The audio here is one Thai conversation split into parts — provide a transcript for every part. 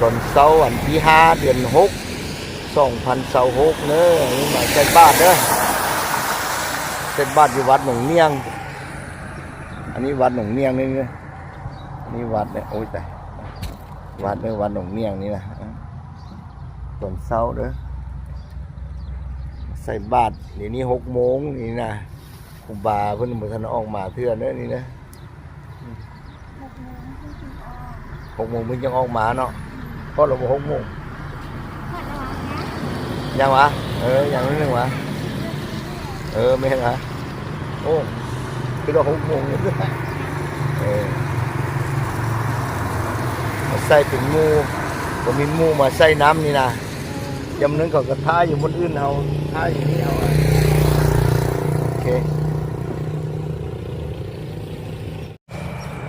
ตอนเสาร์วันที่5 เดือน 6 2026เนอะนี่หมายใส่บาทเด้อใส่บาทอยู่วัดหนองเนียงอันนี้วัดหนองเนียงนี่นี่วัดเนี่ยโอ้ยแต่วัดเนี่ยวัดหนองเนียงนี่นะตอนเสาร์เด้อใส่บาทนี่6 โมงนี่นะครูบาเพิ่นบ่ทันออกมาเทื่อเด้อนี่นะ6 โมงเพิ่นยังออกมาเนาะเพราะเราบ่6 โมงยังวะยังนิดนึงวะไม่เห็นเหรอโอ้คือเรา6 โมงนี่ด้วยมาใส่ถึงมูก็มีมูมาใส่น้ำนี่นะยำนึงก็กระทะอยู่บนอื่นเอาท้าอยู่นี่เอาโอเค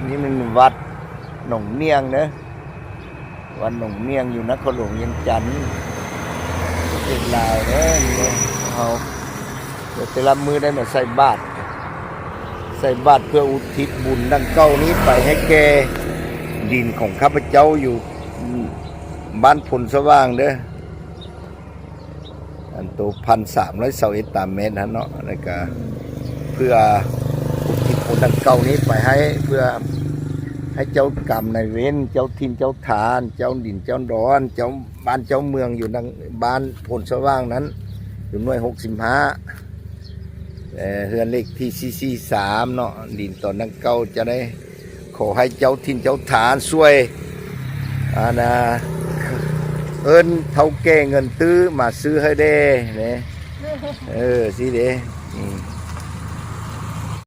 นี่มันวัดหนองเนียงเนอะวัดหนองเนียงอยู่นครหลวงเวียงจันทร์เป็นลาวเนอะเอาเดี๋ยวแต่ละมือได้มาใส่บาตรเพื่ออุทิศบุญดังเก้านี้ไปให้แกดินของข้าพเจ้าอยู่บ้านพลสว่างเด้ออันตัว1,321 ตามเมตรนะเนาะแล้วก็เพื่ออุทิศบุญดังเก้านี้ไปให้เพื่อให้เจ้ากรรมนายเวรเจ้าทินเจ้าฐานเจ้าดินเจ้าดอนเจ้าบ้านเจ้าเมืองอยู่ดังบ้านพลสว่างนั้นอยู่หน่วย65เฮือนเลขที่443เนาะดินตอนนั้นเก่าจะได้ขอให้เจ้าทินเจ้าฐานช่วยนะเอิ้นเท่าแก่เงินตื้อมาซื้อให้เด้เนี่ยสิเด้